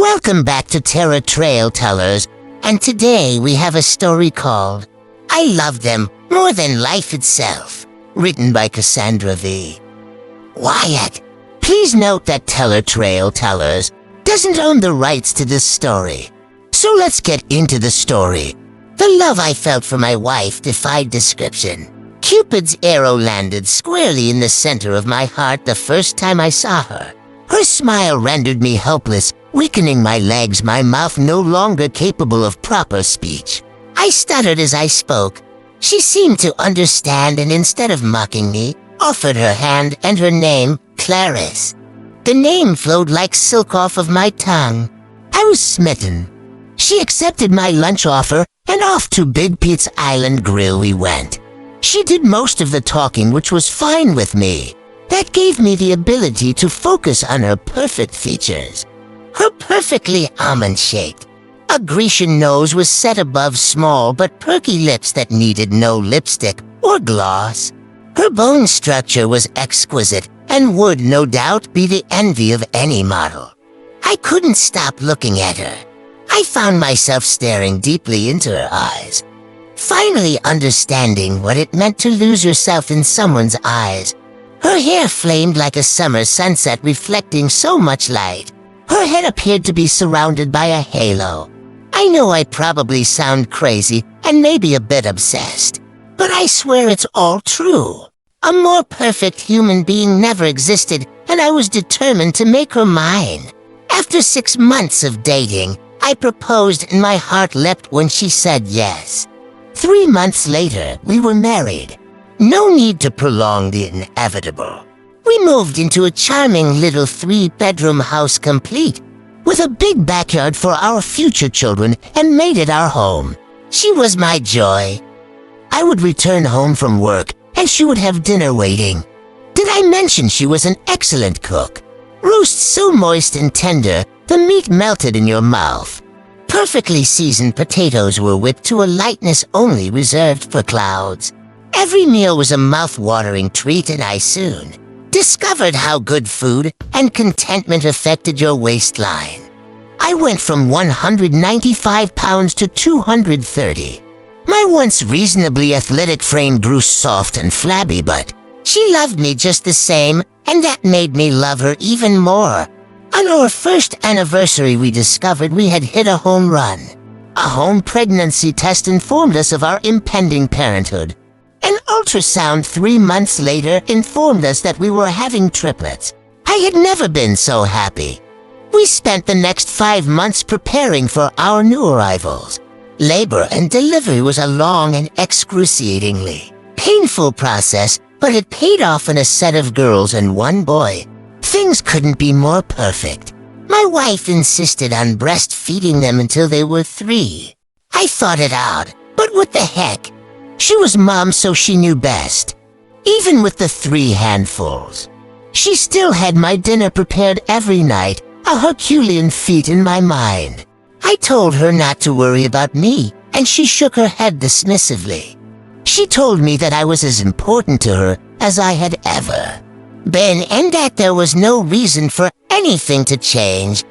Welcome back to Terra Trail Tellers, and today we have a story called I Love Them More Than Life Itself, written by Cassandra V. Wyatt. Please note that Terra Trail Tellers doesn't own the rights to this story. So let's get into the story. The love I felt for my wife defied description. Cupid's arrow landed squarely in the center of my heart the first time I saw her. Her smile rendered me helpless, weakening my legs, my mouth no longer capable of proper speech. I stuttered as I spoke. She seemed to understand and instead of mocking me, offered her hand and her name, Clarice. The name flowed like silk off of my tongue. I was smitten. She accepted my lunch offer and off to Big Pete's Island Grill we went. She did most of the talking, which was fine with me. That gave me the ability to focus on her perfect features. Her perfectly almond-shaped. A Grecian nose was set above small but perky lips that needed no lipstick or gloss. Her bone structure was exquisite and would no doubt be the envy of any model. I couldn't stop looking at her. I found myself staring deeply into her eyes, finally understanding what it meant to lose yourself in someone's eyes. Her hair flamed like a summer sunset reflecting so much light. Her head appeared to be surrounded by a halo. I know I probably sound crazy and maybe a bit obsessed, but I swear it's all true. A more perfect human being never existed, and I was determined to make her mine. After 6 months of dating, I proposed and my heart leapt when she said yes. 3 months later, we were married. No need to prolong the inevitable. We moved into a charming little 3-bedroom house complete with a big backyard for our future children and made it our home. She was my joy. I would return home from work and she would have dinner waiting. Did I mention she was an excellent cook? Roast so moist and tender, the meat melted in your mouth. Perfectly seasoned potatoes were whipped to a lightness only reserved for clouds. Every meal was a mouth-watering treat, and I soon discovered how good food and contentment affected your waistline. I went from 195 pounds to 230. My once reasonably athletic frame grew soft and flabby, but she loved me just the same, and that made me love her even more. On our first anniversary, we discovered we had hit a home run. A home pregnancy test informed us of our impending parenthood. An ultrasound 3 months later informed us that we were having triplets. I had never been so happy. We spent the next 5 months preparing for our new arrivals. Labor and delivery was a long and excruciatingly painful process, but it paid off in a set of girls and 1 boy. Things couldn't be more perfect. My wife insisted on breastfeeding them until they were 3. I thought it out, but what the heck? She was mom, so she knew best. Even with the 3 handfuls, she still had my dinner prepared every night, a Herculean feat in my mind. I told her not to worry about me, and she shook her head dismissively. She told me that I was as important to her as I had ever been, and that there was no reason for anything to change.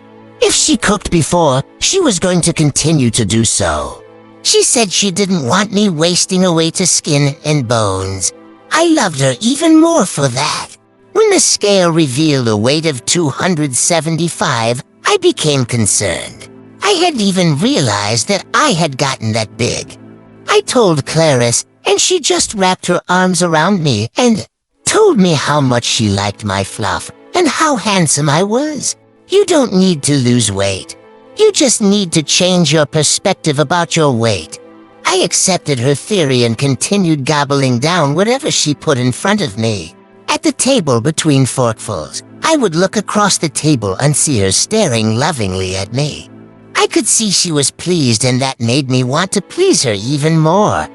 If she cooked before, she was going to continue to do so. She said she didn't want me wasting away to skin and bones. I loved her even more for that. When the scale revealed a weight of 275, I became concerned. I hadn't even realized that I had gotten that big. I told Clarice, and she just wrapped her arms around me and told me how much she liked my fluff and how handsome I was. You don't need to lose weight. You just need to change your perspective about your weight. I accepted her theory and continued gobbling down whatever she put in front of me. At the table between forkfuls, I would look across the table and see her staring lovingly at me. I could see she was pleased, and that made me want to please her even more.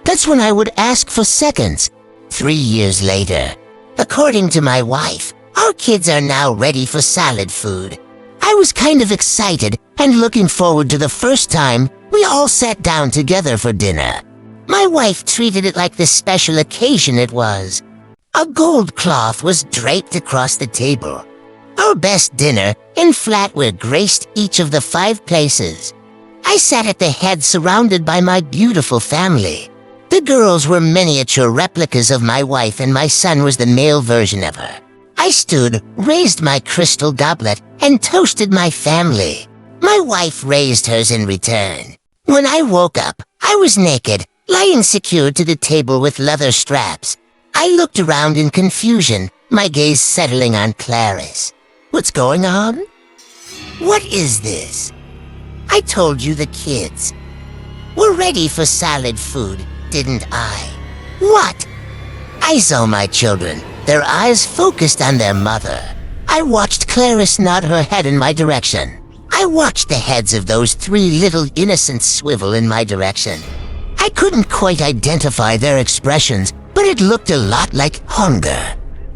That's when I would ask for seconds. 3 years later, according to my wife, our kids are now ready for solid food. I was kind of excited and looking forward to the first time we all sat down together for dinner. My wife treated it like the special occasion it was. A gold cloth was draped across the table. Our best dinner and flatware graced each of the 5 places. I sat at the head surrounded by my beautiful family. The girls were miniature replicas of my wife and my son was the male version of her. I stood, raised my crystal goblet, and toasted my family. My wife raised hers in return. When I woke up, I was naked, lying secured to the table with leather straps. I looked around in confusion, my gaze settling on Clarice. What's going on? What is this? I told you the kids were ready for solid food, didn't I? What? I saw my children, their eyes focused on their mother. I watched Clarice nod her head in my direction. I watched the heads of those 3 little innocents swivel in my direction. I couldn't quite identify their expressions, but it looked a lot like hunger.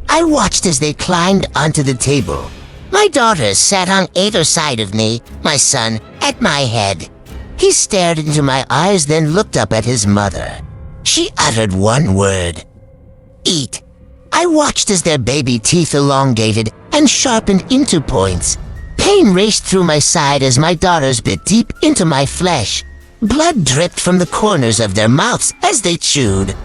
I watched as they climbed onto the table. My daughters sat on either side of me, my son at my head. He stared into my eyes, then looked up at his mother. She uttered one word. Eat. I watched as their baby teeth elongated and sharpened into points. Pain raced through my side as my daughters bit deep into my flesh. Blood dripped from the corners of their mouths as they chewed,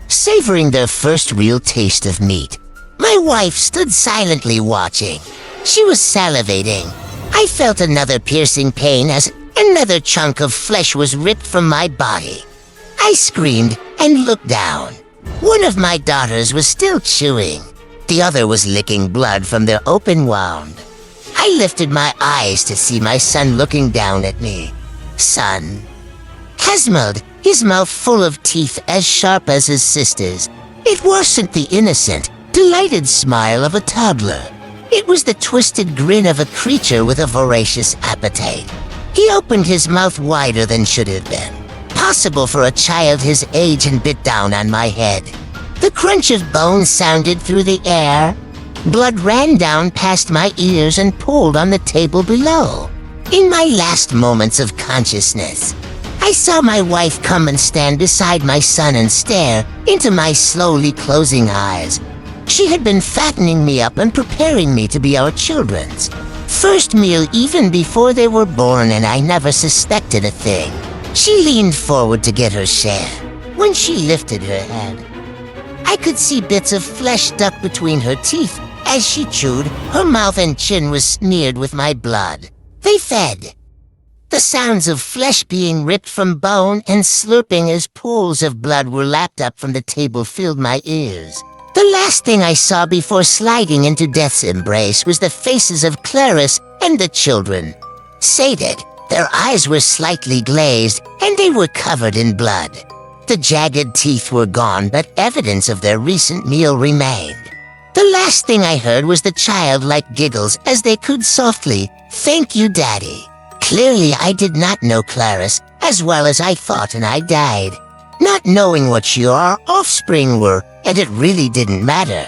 savoring their first real taste of meat. My wife stood silently watching. She was salivating. I felt another piercing pain as another chunk of flesh was ripped from my body. I screamed and looked down. One of my daughters was still chewing. The other was licking blood from their open wound. I lifted my eyes to see my son looking down at me. Son. Hasmeld, his mouth full of teeth as sharp as his sister's. It wasn't the innocent, delighted smile of a toddler. It was the twisted grin of a creature with a voracious appetite. He opened his mouth wider than should have been possible for a child his age and bit down on my head. The crunch of bones sounded through the air. Blood ran down past my ears and pooled on the table below. In my last moments of consciousness, I saw my wife come and stand beside my son and stare into my slowly closing eyes. She had been fattening me up and preparing me to be our children's first meal even before they were born, and I never suspected a thing. She leaned forward to get her share. When she lifted her head, I could see bits of flesh stuck between her teeth. As she chewed, her mouth and chin was smeared with my blood. They fed. The sounds of flesh being ripped from bone and slurping as pools of blood were lapped up from the table filled my ears. The last thing I saw before sliding into death's embrace was the faces of Clarice and the children. Sated, their eyes were slightly glazed and they were covered in blood. The jagged teeth were gone, but evidence of their recent meal remained. The last thing I heard was the childlike giggles as they cooed softly, "Thank you, Daddy." Clearly, I did not know Clarice as well as I thought, and I died, not knowing what your offspring were, and it really didn't matter.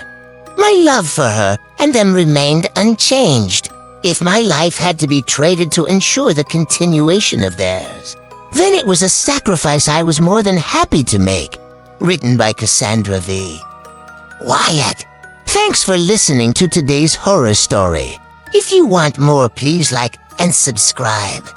My love for her and them remained unchanged. If my life had to be traded to ensure the continuation of theirs, then it was a sacrifice I was more than happy to make. Written by Cassandra V. Wyatt. Thanks for listening to today's horror story. If you want more, please like and subscribe.